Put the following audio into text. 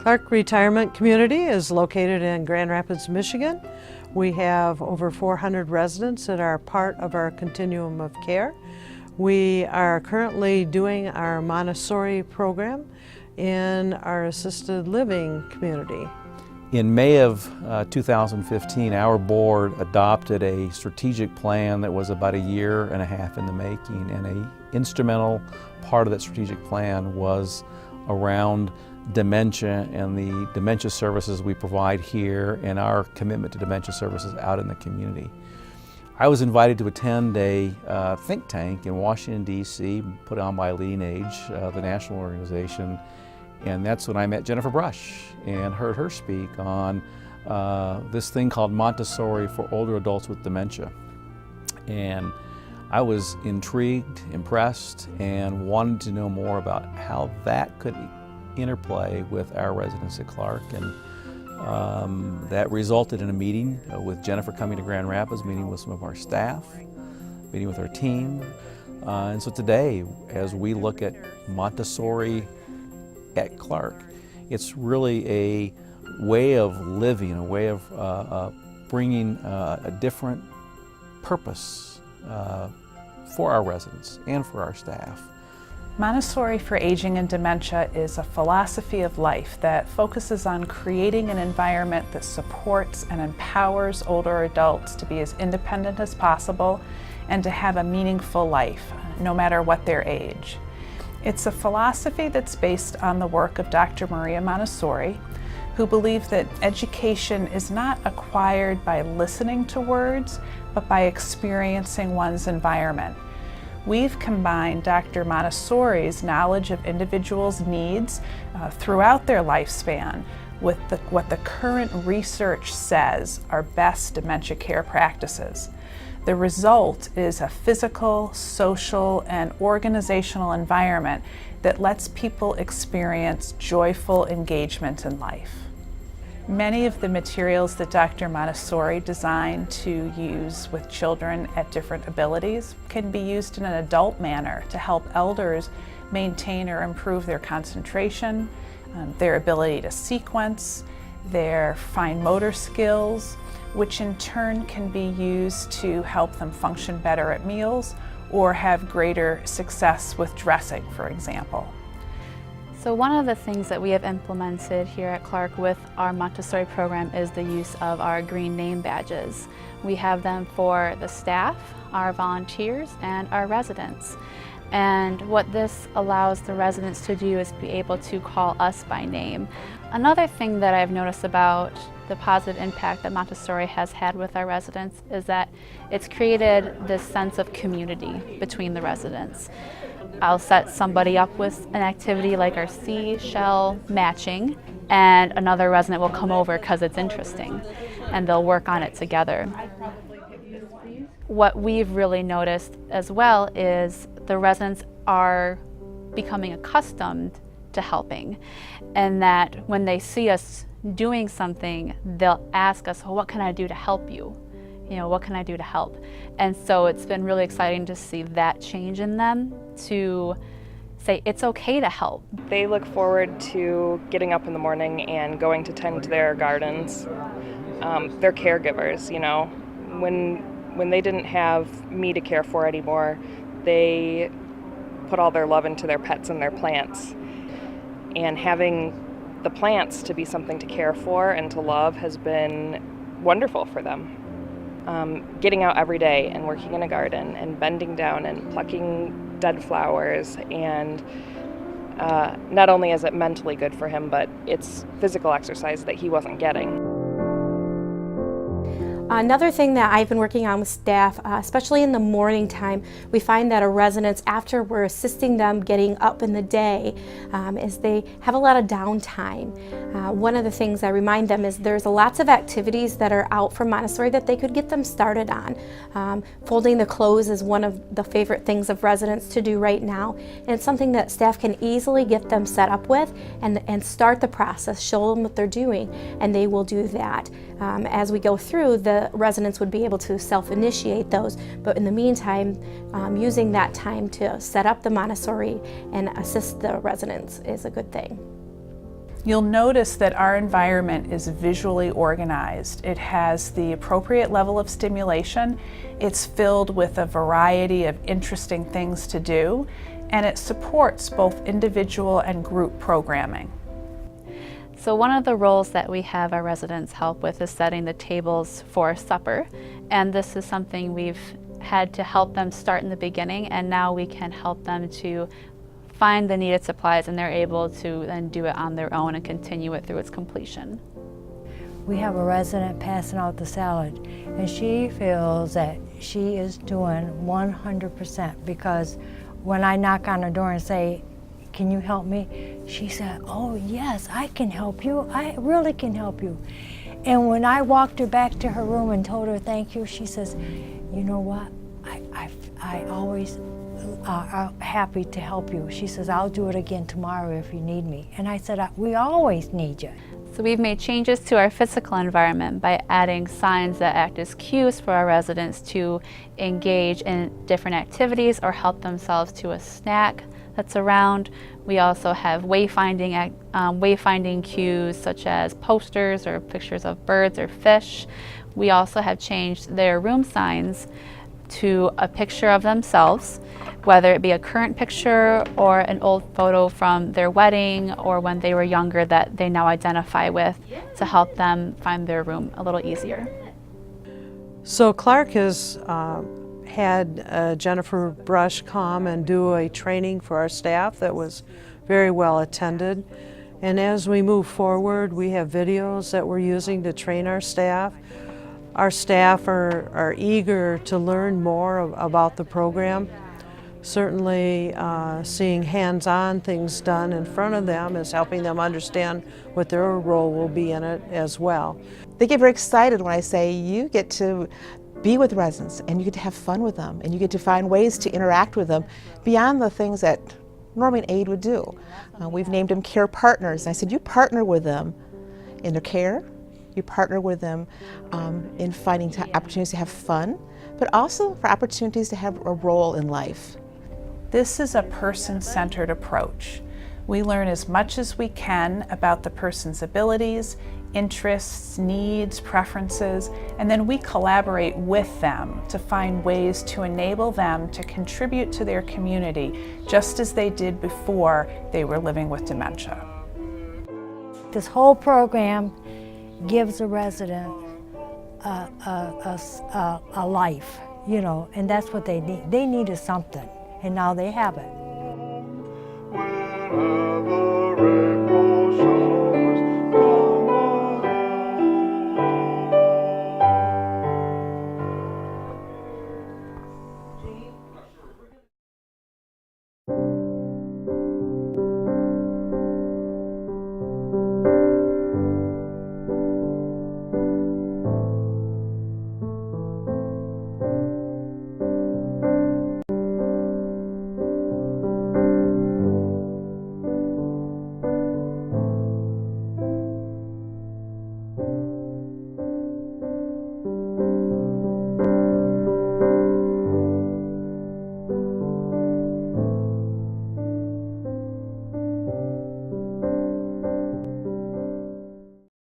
Clark Retirement Community is located in Grand Rapids, Michigan. We have over 400 residents that are part of our continuum of care. We are currently doing our Montessori program in our assisted living community. In May of 2015, our board adopted a strategic plan that was about a year and a half in the making, and an instrumental part of that strategic plan was around dementia and the dementia services we provide here and our commitment to dementia services out in the community. I was invited to attend a think tank in Washington, D.C., put on by Leading Age, the national organization, and that's when I met Jennifer Brush and heard her speak on this thing called Montessori for older adults with dementia. And I was intrigued, impressed, and wanted to know more about how that could interplay with our residents at Clark. And that resulted in a meeting with Jennifer coming to Grand Rapids, meeting with some of our staff, meeting with our team. And so today, as we look at Montessori at Clark, it's really a way of living, a way of bringing a different purpose for our residents and for our staff. Montessori for Aging and Dementia is a philosophy of life that focuses on creating an environment that supports and empowers older adults to be as independent as possible and to have a meaningful life, no matter what their age. It's a philosophy that's based on the work of Dr. Maria Montessori, who believed that education is not acquired by listening to words, but by experiencing one's environment. We've combined Dr. Montessori's knowledge of individuals' needs throughout their lifespan with what the current research says are best dementia care practices. The result is a physical, social, and organizational environment that lets people experience joyful engagement in life. Many of the materials that Dr. Montessori designed to use with children at different abilities can be used in an adult manner to help elders maintain or improve their concentration, their ability to sequence, their fine motor skills, which in turn can be used to help them function better at meals or have greater success with dressing, for example. So one of the things that we have implemented here at Clark with our Montessori program is the use of our green name badges. We have them for the staff, our volunteers, and our residents. And what this allows the residents to do is be able to call us by name. Another thing that I've noticed about the positive impact that Montessori has had with our residents is that it's created this sense of community between the residents. I'll set somebody up with an activity like our seashell matching, and another resident will come over because it's interesting, and they'll work on it together. What we've really noticed as well is the residents are becoming accustomed to helping, and that when they see us doing something, they'll ask us, well, what can I do to help you? You know, what can I do to help? And so it's been really exciting to see that change in them to say it's okay to help. They look forward to getting up in the morning and going to tend to their gardens. They're caregivers, you know. When they didn't have me to care for anymore, they put all their love into their pets and their plants. And having the plants to be something to care for and to love has been wonderful for them. Getting out every day and working in a garden and bending down and plucking dead flowers, and not only is it mentally good for him, but it's physical exercise that he wasn't getting. Another thing that I've been working on with staff, especially in the morning time, we find that our residents, after we're assisting them getting up in the day, is they have a lot of downtime. One of the things I remind them is there's lots of activities that are out from Montessori that they could get them started on. Folding the clothes is one of the favorite things of residents to do right now, and it's something that staff can easily get them set up with and start the process, show them what they're doing, and they will do that. As we go through, the residents would be able to self-initiate those, but in the meantime, using that time to set up the Montessori and assist the residents is a good thing. You'll notice that our environment is visually organized. It has the appropriate level of stimulation, it's filled with a variety of interesting things to do, and it supports both individual and group programming. So one of the roles that we have our residents help with is setting the tables for supper, and this is something we've had to help them start in the beginning, and now we can help them to find the needed supplies, and they're able to then do it on their own and continue it through its completion. We have a resident passing out the salad, and she feels that she is doing 100% because when I knock on her door and say, "Can you help me?" she said, "Oh yes, I can help you. I really can help you." And when I walked her back to her room and told her thank you, she says, "You know what? I always happy to help you." She says, "I'll do it again tomorrow if you need me." And I said, "We always need you." So we've made changes to our physical environment by adding signs that act as cues for our residents to engage in different activities or help themselves to a snack that's around. We also have wayfinding cues such as posters or pictures of birds or fish. We also have changed their room signs to a picture of themselves, whether it be a current picture or an old photo from their wedding or when they were younger that they now identify with, to help them find their room a little easier. So Clark has had Jennifer Brush come and do a training for our staff that was very well attended. And as we move forward, we have videos that we're using to train our staff. Our staff are eager to learn more about the program. Certainly seeing hands-on things done in front of them is helping them understand what their role will be in it as well. They get very excited when I say you get to be with residents and you get to have fun with them and you get to find ways to interact with them beyond the things that normally an aide would do. We've named them care partners. I said you partner with them in their care, you partner with them in finding opportunities to have fun, but also for opportunities to have a role in life. This is a person-centered approach. We learn as much as we can about the person's abilities, interests, needs, preferences, and then we collaborate with them to find ways to enable them to contribute to their community just as they did before they were living with dementia. This whole program gives a resident a life, you know, and that's what they need. They needed something, and now they have it.